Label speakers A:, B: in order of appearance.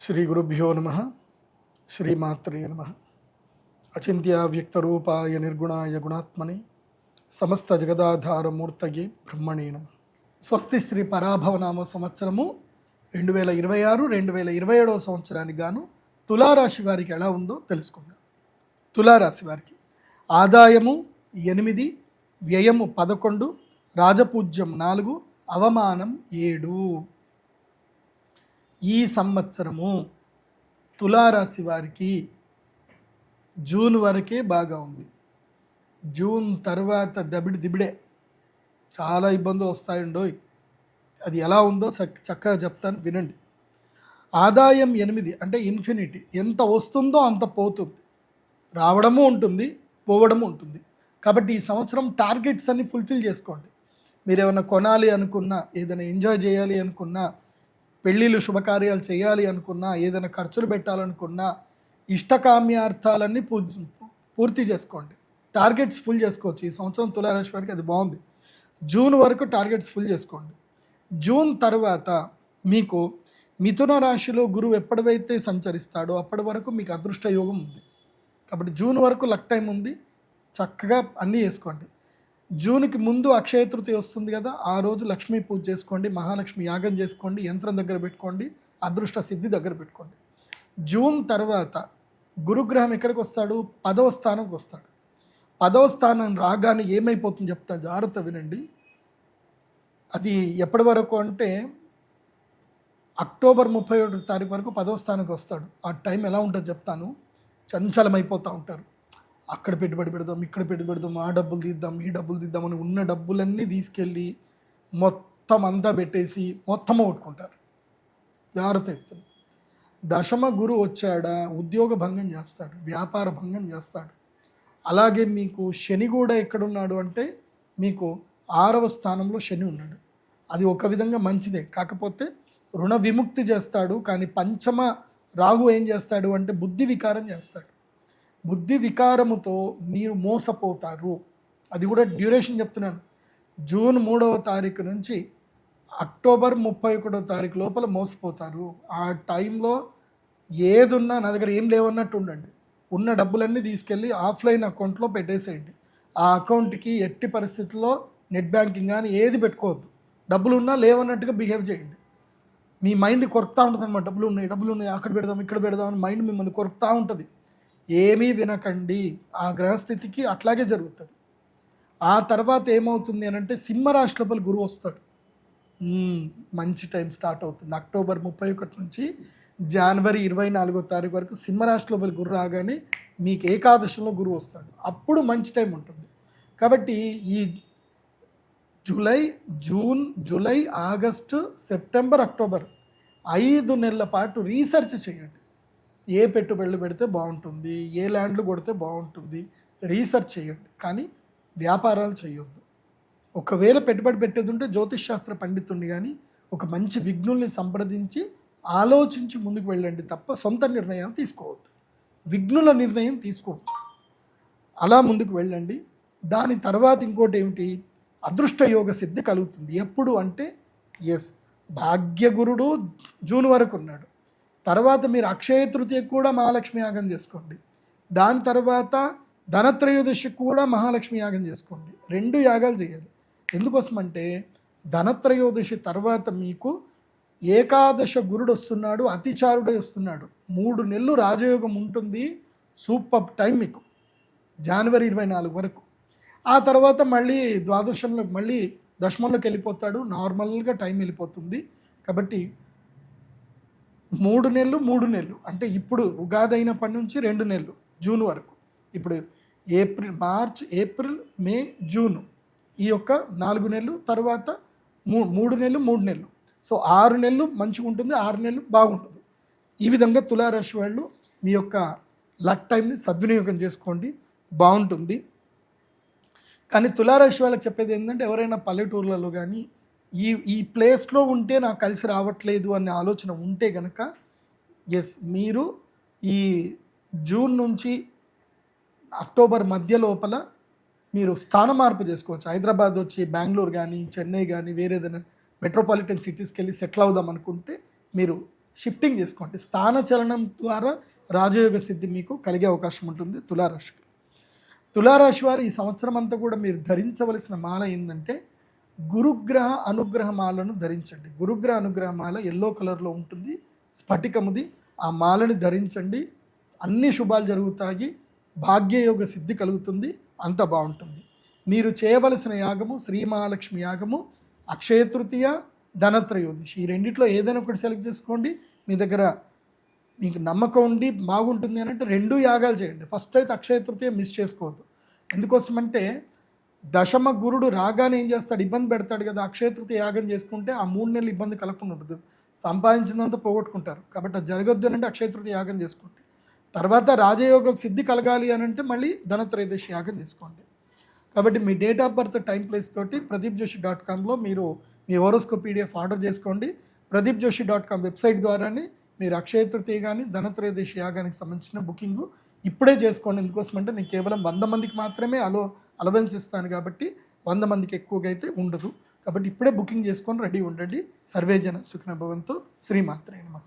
A: శ్రీ గురుభ్యో నమ. శ్రీమాత్రే నమ. అచింత్య వ్యక్తరూపాయ నిర్గుణాయ గుణాత్మనే సమస్త జగదాధారమూర్తయే బ్రహ్మణే నమ. స్వస్తి శ్రీ పరాభవనామ సంవత్సరము 2026-2027 సంవత్సరానికి గాను తులారాశి వారికి ఎలా ఉందో తెలుసుకుందాం. తులారాశి వారికి ఆదాయము 8, వ్యయము 11, రాజపూజ్యం 4, అవమానం 7. ఈ సంవత్సరము తులారాశి వారికి జూన్ వరకే బాగా ఉంది. జూన్ తర్వాత దిబిడే చాలా ఇబ్బందులు వస్తాయండోయ్. అది ఎలా ఉందో చక్కగా చెప్తాను, వినండి. ఆదాయం 8 అంటే ఇన్ఫినిటీ, ఎంత వస్తుందో అంత పోతుంది, రావడము ఉంటుంది, పోవడము ఉంటుంది. కాబట్టి ఈ సంవత్సరం టార్గెట్స్ అన్ని ఫుల్ఫిల్ చేసుకోండి. మీరు ఏమైనా కొనాలి అనుకున్నా, ఏదైనా ఎంజాయ్ చేయాలి అనుకున్నా, పెళ్ళిళ్ళు శుభకార్యాలు చేయాలి అనుకున్నా, ఏదైనా ఖర్చులు పెట్టాలనుకున్నా, ఇష్టకామ్యార్థాలన్నీ పూర్తి చేసుకోండి. టార్గెట్స్ ఫుల్ చేసుకోవచ్చు ఈ సంవత్సరం తులారాశి వారికి. అది బాగుంది. జూన్ వరకు టార్గెట్స్ ఫుల్ చేసుకోండి. జూన్ తర్వాత మీకు మిథున రాశిలో గురువు ఎప్పటివైతే సంచరిస్తాడో అప్పటి వరకు మీకు అదృష్ట యోగం ఉంది. కాబట్టి జూన్ వరకు లక్ టైం ఉంది, చక్కగా అన్నీ చేసుకోండి. జూన్కి ముందు అక్షయ తృతీయ వస్తుంది కదా, ఆ రోజు లక్ష్మీ పూజ చేసుకోండి, మహాలక్ష్మి యాగం చేసుకోండి, యంత్రం దగ్గర పెట్టుకోండి, అదృష్ట సిద్ధి దగ్గర పెట్టుకోండి. జూన్ తర్వాత గురుగ్రహం ఎక్కడికి వస్తాడు? 10వ స్థానంకి వస్తాడు. 10వ స్థానం రాగానే ఏమైపోతుంది చెప్తాను, జాగ్రత్త వినండి. అది ఎప్పటి వరకు అంటే అక్టోబర్ 31 తారీఖు వరకు 10వ స్థానానికి వస్తాడు. ఆ టైం ఎలా ఉంటుందో చెప్తాను. చంచలమైపోతూ ఉంటారు. అక్కడ పెట్టుబడి పెడదాం, ఇక్కడ పెట్టుబడి పెడదాం, ఆ డబ్బులు తీద్దాం, ఈ డబ్బులు తీద్దాం అని ఉన్న డబ్బులన్నీ తీసుకెళ్ళి మొత్తం అంతా పెట్టేసి మొత్తం కొట్టుకుంటారు. జాగ్రత్త చెప్తాను. దశమ గురు వచ్చాడా, ఉద్యోగ భంగం చేస్తాడు, వ్యాపార భంగం చేస్తాడు. అలాగే మీకు శని కూడా ఎక్కడున్నాడు అంటే మీకు 6వ స్థానంలో శని ఉన్నాడు. అది ఒక విధంగా మంచిదే, కాకపోతే రుణ విముక్తి చేస్తాడు. కానీ పంచమ రాహు ఏం చేస్తాడు అంటే బుద్ధి వికారం చేస్తాడు. బుద్ధి వికారముతో మీరు మోసపోతారు. అది కూడా డ్యూరేషన్ చెప్తున్నాను. జూన్ 3వ తారీఖు నుంచి అక్టోబర్ 31వ తారీఖు లోపల మోసపోతారు. ఆ టైంలో ఏదున్నా నా దగ్గర ఏం లేవన్నట్టు ఉండండి. ఉన్న డబ్బులన్నీ తీసుకెళ్ళి ఆఫ్లైన్ అకౌంట్లో పెట్టేసేయండి. ఆ అకౌంట్కి ఎట్టి పరిస్థితుల్లో నెట్ బ్యాంకింగ్ కానీ ఏది పెట్టుకోవద్దు. డబ్బులు ఉన్నా లేవన్నట్టుగా బిహేవ్ చేయండి. మీ మైండ్ కొరుకుతూ ఉంటుంది అన్నమాట. డబ్బులు ఉన్నాయి, అక్కడ పెడదాం, ఇక్కడ పెడదాం అని మైండ్ మిమ్మల్ని కొరుకుతూ ఉంటుంది. ఏమీ వినకండి. ఆ గ్రహస్థితికి అట్లాగే జరుగుతుంది. ఆ తర్వాత ఏమవుతుంది అని అంటే సింహరాశి లోపల గురువు వస్తాడు. మంచి టైం స్టార్ట్ అవుతుంది. అక్టోబర్ 31 నుంచి జనవరి 24వ తారీఖు వరకు సింహరాశి లోపల గురువు రాగానే మీకు ఏకాదశంలో గురువు వస్తాడు. అప్పుడు మంచి టైం ఉంటుంది. కాబట్టి ఈ June, July, August, September, October 5 నెలల పాటు రీసెర్చ్ చేయండి. ఏ పెట్టుబడులు పెడితే బాగుంటుంది, ఏ ల్యాండ్లు కొడితే బాగుంటుంది, రీసెర్చ్ చేయండి. కానీ వ్యాపారాలు చేయొద్దు. ఒకవేళ పెట్టుబడి పెట్టేది ఉంటే జ్యోతిష్ శాస్త్ర పండితుడిని కానీ ఒక మంచి విఘ్నుల్ని సంప్రదించి ఆలోచించి ముందుకు వెళ్ళండి తప్ప సొంత నిర్ణయాలు తీసుకోవద్దు. విఘ్నుల నిర్ణయం తీసుకోవచ్చు. అలా ముందుకు వెళ్ళండి. దాని తర్వాత ఇంకోటి ఏమిటి, అదృష్ట యోగ సిద్ధి కలుగుతుంది. ఎప్పుడు అంటే భాగ్యగురుడు జూన్ వరకు ఉన్నాడు. తర్వాత మీరు అక్షయ తృతీయ కూడా మహాలక్ష్మి యాగం చేసుకోండి. దాని తర్వాత ధనత్రయోదశికి కూడా మహాలక్ష్మి యాగం చేసుకోండి. 2 యాగాలు చేయాలి. ఎందుకోసం అంటే ధనత్రయోదశి తర్వాత మీకు ఏకాదశ గురుడు వస్తున్నాడు, అతిచారుడే వస్తున్నాడు. 3 నెలలు రాజయోగం ఉంటుంది. సూపర్ టైం మీకు జనవరి 24 వరకు. ఆ తర్వాత మళ్ళీ ద్వాదశంలో మళ్ళీ దశమంలోకి వెళ్ళిపోతాడు. నార్మల్గా టైం వెళ్ళిపోతుంది. కాబట్టి 3 నెలలు అంటే ఇప్పుడు ఉగాది అయినప్పటి నుంచి 2 నెలలు జూన్ వరకు. ఇప్పుడు మార్చ్, ఏప్రిల్, మే, జూన్ ఈ యొక్క 4 నెలలు. తర్వాత 3 నెలలు. సో 6 నెలలు మంచిగా ఉంటుంది, 6 నెలలు బాగుంటుంది. ఈ విధంగా తులారాశి వాళ్ళు మీ యొక్క లక్ టైంని సద్వినియోగం చేసుకోండి, బాగుంటుంది. కానీ తులారాశి వాళ్ళకి చెప్పేది ఏంటంటే ఎవరైనా పల్లెటూర్లలో కానీ ఈ ప్లేస్లో ఉంటే నాకు కలిసి రావట్లేదు అనే ఆలోచన ఉంటే కనుక మీరు ఈ జూన్ నుంచి అక్టోబర్ మధ్య లోపల మీరు స్థాన మార్పు చేసుకోవచ్చు. హైదరాబాద్ వచ్చి బెంగళూరు కానీ, చెన్నై కానీ, వేరేదైనా మెట్రోపాలిటన్ సిటీస్కి వెళ్ళి సెటిల్ అవుదాం అనుకుంటే మీరు షిఫ్టింగ్ చేసుకోండి. స్థాన చలనం ద్వారా రాజయోగ సిద్ధి మీకు కలిగే అవకాశం ఉంటుంది తులారాశికి. తులారాశి వారు ఈ సంవత్సరం అంతా కూడా మీరు ధరించవలసిన మాల ఏంటంటే గురుగ్రహ అనుగ్రహ మాలను ధరించండి. గురుగ్రహ అనుగ్రహ మాల ఎల్లో కలర్లో ఉంటుంది, స్ఫటికముది. ఆ మాలని ధరించండి, అన్ని శుభాలు జరుగుతాయి, భాగ్యయోగ సిద్ధి కలుగుతుంది, అంత బాగుంటుంది. మీరు చేయవలసిన యాగము శ్రీ మహాలక్ష్మి యాగము, అక్షయ తృతీయ, ధనత్రయోదశి. ఈ రెండిట్లో ఏదైనా ఒకటి సెలెక్ట్ చేసుకోండి. మీ దగ్గర మీకు నమ్మకం ఉండి బాగుంటుంది అని అంటే 2 యాగాలు చేయండి. ఫస్ట్ అయితే అక్షయ తృతీయ మిస్ చేసుకోవద్దు. ఎందుకోసమంటే దశమ గురుడు రాగానే ఏం చేస్తాడు, ఇబ్బంది పెడతాడు కదా. అక్షయ తృతీయ యాగం చేసుకుంటే ఆ 3 నెలలు ఇబ్బంది కలగకుండా ఉంటుంది, సంపాదించినంత పోగొట్టుకుంటారు. కాబట్టి అది జరగొద్దు అని అంటే అక్షయ తృతీయ యాగం చేసుకోండి. తర్వాత రాజయోగ సిద్ధి కలగాలి అని అంటే మళ్ళీ ధనత్రయోదశి యాగం చేసుకోండి. కాబట్టి మీ date of birth, time, place తోటి pradeepjoshi.comలో మీరు మీ హోరోస్కోప్ PDF ఆర్డర్ చేసుకోండి. pradeepjoshi.com వెబ్సైట్ ద్వారానే మీరు అక్షయ తృతీయ కానీ ధనత్రయోదశి యాగానికి సంబంధించిన బుకింగ్ ఇప్పుడే చేసుకోండి. ఎందుకోసమంటే నేను కేవలం 100 మందికి మాత్రమే అలవెన్స్ ఇస్తాను కాబట్టి 100 మందికి ఎక్కువగా అయితే ఉండదు. కాబట్టి ఇప్పుడే బుకింగ్ చేసుకొని రెడీ ఉండండి. సర్వేజన సుఖినో భవంతు. శ్రీమాత్రే నమః.